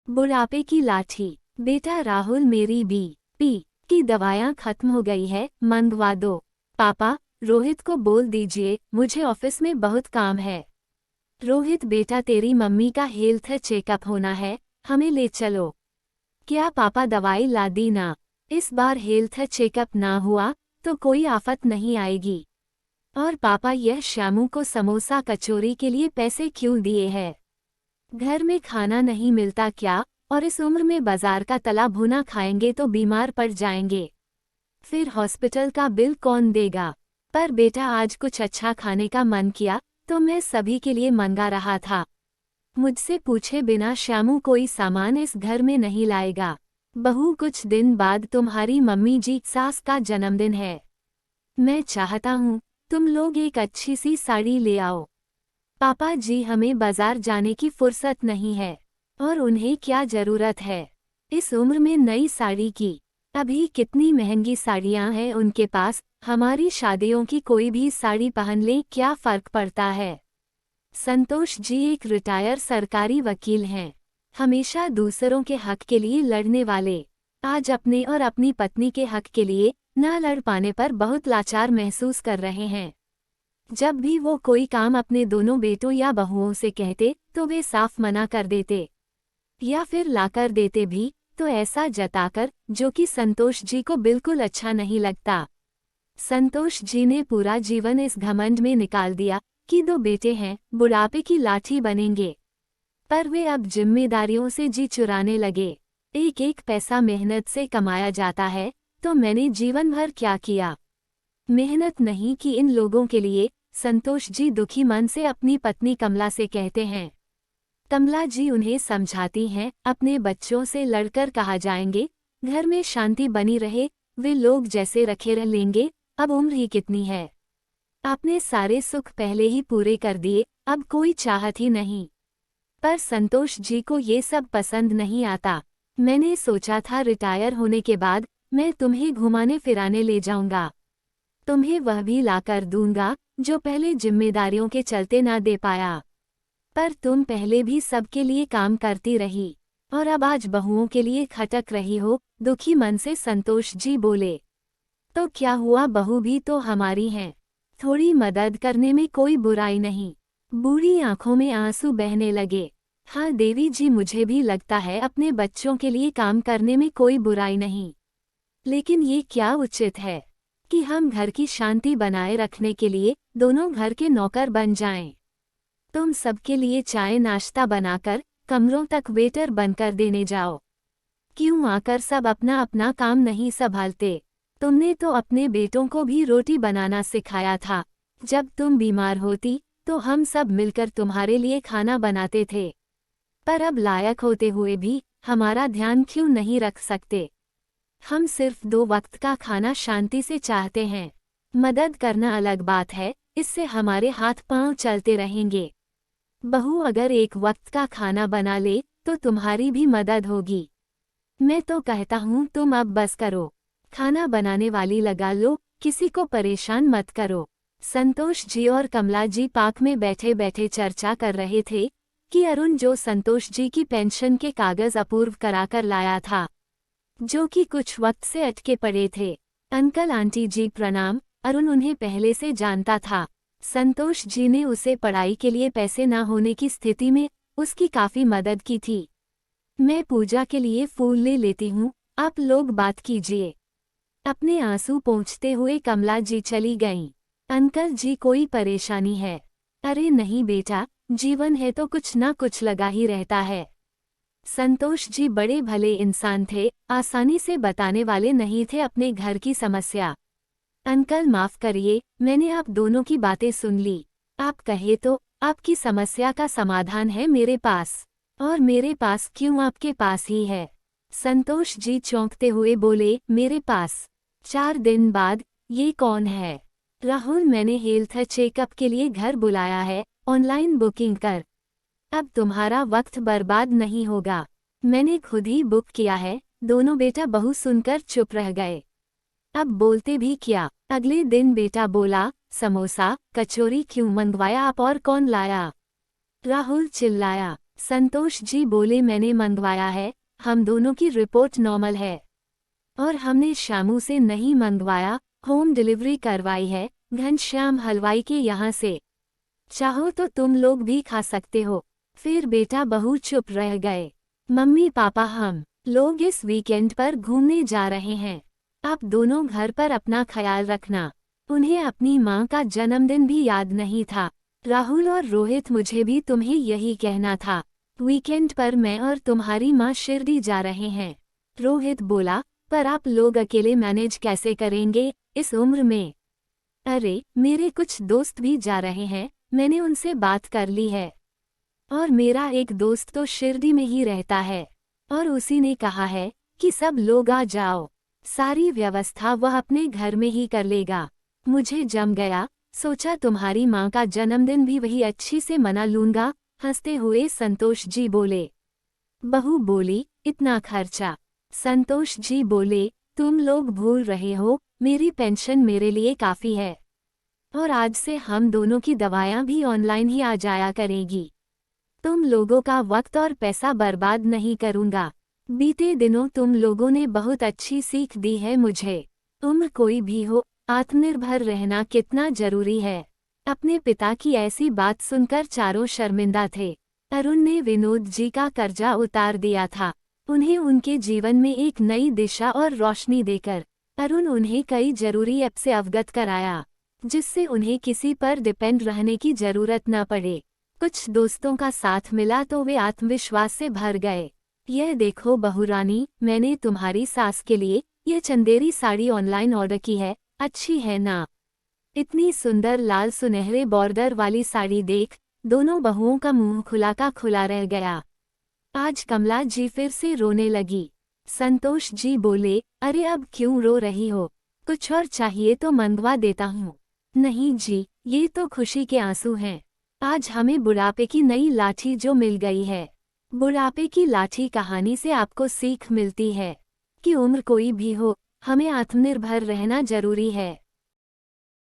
बुढ़ापे की लाठी। बेटा राहुल, मेरी बीपी की दवाइयाँ खत्म हो गई है, मंगवा दो। पापा, रोहित को बोल दीजिए मुझे ऑफिस में बहुत काम है। रोहित बेटा, तेरी मम्मी का हेल्थ चेकअप होना है, हमें ले चलो। क्या पापा दवाई ला दी ना? इस बार हेल्थ चेकअप ना हुआ तो कोई आफत नहीं आएगी। और पापा, यह श्यामू को समोसा कचौरी के लिए पैसे क्यों दिए हैं? घर में खाना नहीं मिलता क्या? और इस उम्र में बाजार का तला भुना खाएंगे तो बीमार पड़ जाएंगे। फिर हॉस्पिटल का बिल कौन देगा? पर बेटा, आज कुछ अच्छा खाने का मन किया तो मैं सभी के लिए मंगा रहा था। मुझसे पूछे बिना श्यामू कोई सामान इस घर में नहीं लाएगा। बहू, कुछ दिन बाद तुम्हारी मम्मी जी सास का जन्मदिन है। मैं चाहता हूँ तुम लोग एक अच्छी सी साड़ी ले आओ। पापा जी, हमें बाजार जाने की फुर्सत नहीं है। और उन्हें क्या जरूरत है इस उम्र में नई साड़ी की? अभी कितनी महंगी साड़ियाँ हैं उनके पास। हमारी शादियों की कोई भी साड़ी पहन ले, क्या फर्क पड़ता है? संतोष जी एक रिटायर सरकारी वकील हैं, हमेशा दूसरों के हक के लिए लड़ने वाले। आज अपने और अपनी पत्नी के हक के लिए न लड़ पाने पर बहुत लाचार महसूस कर रहे हैं। जब भी वो कोई काम अपने दोनों बेटों या बहुओं से कहते तो वे साफ मना कर देते, या फिर लाकर देते भी तो ऐसा जताकर जो कि संतोष जी को बिल्कुल अच्छा नहीं लगता। संतोष जी ने पूरा जीवन इस घमंड में निकाल दिया कि दो बेटे हैं, बुढ़ापे की लाठी बनेंगे। पर वे अब जिम्मेदारियों से जी चुराने लगे। एक एक पैसा मेहनत से कमाया जाता है, तो मैंने जीवन भर क्या किया? मेहनत नहीं की इन लोगों के लिए। संतोष जी दुखी मन से अपनी पत्नी कमला से कहते हैं। कमला जी उन्हें समझाती हैं, अपने बच्चों से लड़कर कहा जाएंगे, घर में शांति बनी रहे, वे लोग जैसे रखे रह लेंगे, अब उम्र ही कितनी है। आपने सारे सुख पहले ही पूरे कर दिए, अब कोई चाहत ही नहीं। पर संतोष जी को ये सब पसंद नहीं आता। मैंने सोचा था रिटायर होने के बाद मैं तुम्हें घुमाने फिराने ले जाऊंगा, तुम्हें वह भी लाकर दूंगा जो पहले जिम्मेदारियों के चलते ना दे पाया। पर तुम पहले भी सबके लिए काम करती रही और अब आज बहुओं के लिए खटक रही हो। दुखी मन से संतोष जी बोले। तो क्या हुआ, बहू भी तो हमारी हैं, थोड़ी मदद करने में कोई बुराई नहीं। बूढ़ी आंखों में आंसू बहने लगे। हाँ देवी जी, मुझे भी लगता है अपने बच्चों के लिए काम करने में कोई बुराई नहीं, लेकिन ये क्या उचित है कि हम घर की शांति बनाए रखने के लिए दोनों घर के नौकर बन जाएं। तुम सबके लिए चाय नाश्ता बनाकर कमरों तक वेटर बनकर देने जाओ। क्यों आकर सब अपना अपना काम नहीं संभालते? तुमने तो अपने बेटों को भी रोटी बनाना सिखाया था। जब तुम बीमार होती तो हम सब मिलकर तुम्हारे लिए खाना बनाते थे। पर अब लायक होते हुए भी हमारा ध्यान क्यों नहीं रख सकते? हम सिर्फ 2 वक्त का खाना शांति से चाहते हैं। मदद करना अलग बात है, इससे हमारे हाथ पांव चलते रहेंगे। बहू, अगर 1 वक्त का खाना बना ले तो तुम्हारी भी मदद होगी। मैं तो कहता हूँ तुम अब बस करो, खाना बनाने वाली लगा लो, किसी को परेशान मत करो। संतोष जी और कमला जी पार्क में बैठे बैठे चर्चा कर रहे थे कि अरुण जो संतोष जी की पेंशन के कागज अपूर्व कराकर लाया था, जो कि कुछ वक्त से अटके पड़े थे। अंकल आंटी जी प्रणाम। अरुण उन्हें पहले से जानता था। संतोष जी ने उसे पढ़ाई के लिए पैसे न होने की स्थिति में उसकी काफी मदद की थी। मैं पूजा के लिए फूल ले लेती हूँ, आप लोग बात कीजिए। अपने आंसू पोंछते हुए कमला जी चली गईं। अंकल जी, कोई परेशानी है? अरे नहीं बेटा, जीवन है तो कुछ ना कुछ लगा ही रहता है। संतोष जी बड़े भले इंसान थे, आसानी से बताने वाले नहीं थे अपने घर की समस्या। अंकल माफ करिए, मैंने आप दोनों की बातें सुन ली। आप कहे तो आपकी समस्या का समाधान है मेरे पास। और मेरे पास क्यों, आपके पास ही है। संतोष जी चौंकते हुए बोले, मेरे पास? 4 दिन बाद? ये कौन है? राहुल, मैंने हेल्थ चेकअप के लिए घर बुलाया है, ऑनलाइन बुकिंग कर। अब तुम्हारा वक्त बर्बाद नहीं होगा, मैंने खुद ही बुक किया है। दोनों बेटा बहू सुनकर चुप रह गए। अब बोलते भी क्या। अगले दिन बेटा बोला, समोसा कचौरी क्यों मंगवाया आप, और कौन लाया? राहुल चिल्लाया। संतोष जी बोले मैंने मंगवाया है, हम दोनों की रिपोर्ट नॉर्मल है। और हमने श्यामू से नहीं मंगवाया, होम डिलीवरी करवाई है, घनश्याम हलवाई के यहाँ से। चाहो तो तुम लोग भी खा सकते हो। फिर बेटा बहू चुप रह गए। मम्मी पापा हम लोग इस वीकेंड पर घूमने जा रहे हैं। आप दोनों घर पर अपना ख्याल रखना। उन्हें अपनी माँ का जन्मदिन भी याद नहीं था। राहुल और रोहित मुझे भी तुम्हें यही कहना था। वीकेंड पर मैं और तुम्हारी माँ शिरडी जा रहे हैं। रोहित बोला, पर आप लोग अकेले मैनेज कैसे करेंगे इस उम्र में? अरे मेरे कुछ दोस्त भी जा रहे हैं, मैंने उनसे बात कर ली है। और मेरा एक दोस्त तो शिरडी में ही रहता है, और उसी ने कहा है कि सब लोग आ जाओ। सारी व्यवस्था वह अपने घर में ही कर लेगा। मुझे जम गया, सोचा तुम्हारी माँ का जन्मदिन भी वही अच्छी से मना लूंगा। हंसते हुए संतोष जी बोले। बहू बोली, इतना खर्चा? संतोष जी बोले, तुम लोग भूल रहे हो, मेरी पेंशन मेरे लिए काफ़ी है। और आज से हम दोनों की दवायां भी ऑनलाइन ही आ जाया करेगी। तुम लोगों का वक्त और पैसा बर्बाद नहीं करूंगा। बीते दिनों तुम लोगों ने बहुत अच्छी सीख दी है मुझे। उम्र कोई भी हो, आत्मनिर्भर रहना कितना जरूरी है। अपने पिता की ऐसी बात सुनकर चारों शर्मिंदा थे। अरुण ने विनोद जी का कर्जा उतार दिया था। उन्हें उनके जीवन में एक नई दिशा और रोशनी देकर अरुण उन्हें कई जरूरी ऐप से अवगत कराया, जिससे उन्हें किसी पर डिपेंड रहने की जरूरत न पड़े। कुछ दोस्तों का साथ मिला तो वे आत्मविश्वास से भर गए। यह देखो बहुरानी, मैंने तुम्हारी सास के लिए यह चंदेरी साड़ी ऑनलाइन ऑर्डर की है, अच्छी है ना? इतनी सुंदर लाल सुनहरे बॉर्डर वाली साड़ी देख दोनों बहुओं का मुंह खुला का खुला रह गया। आज कमला जी फिर से रोने लगी। संतोष जी बोले, अरे अब क्यों रो रही हो? कुछ और चाहिए तो मंगवा देता हूँ। नहीं जी, ये तो खुशी के आंसू हैं। आज हमें बुढ़ापे की नई लाठी जो मिल गई है। बुढ़ापे की लाठी कहानी से आपको सीख मिलती है कि उम्र कोई भी हो, हमें आत्मनिर्भर रहना जरूरी है।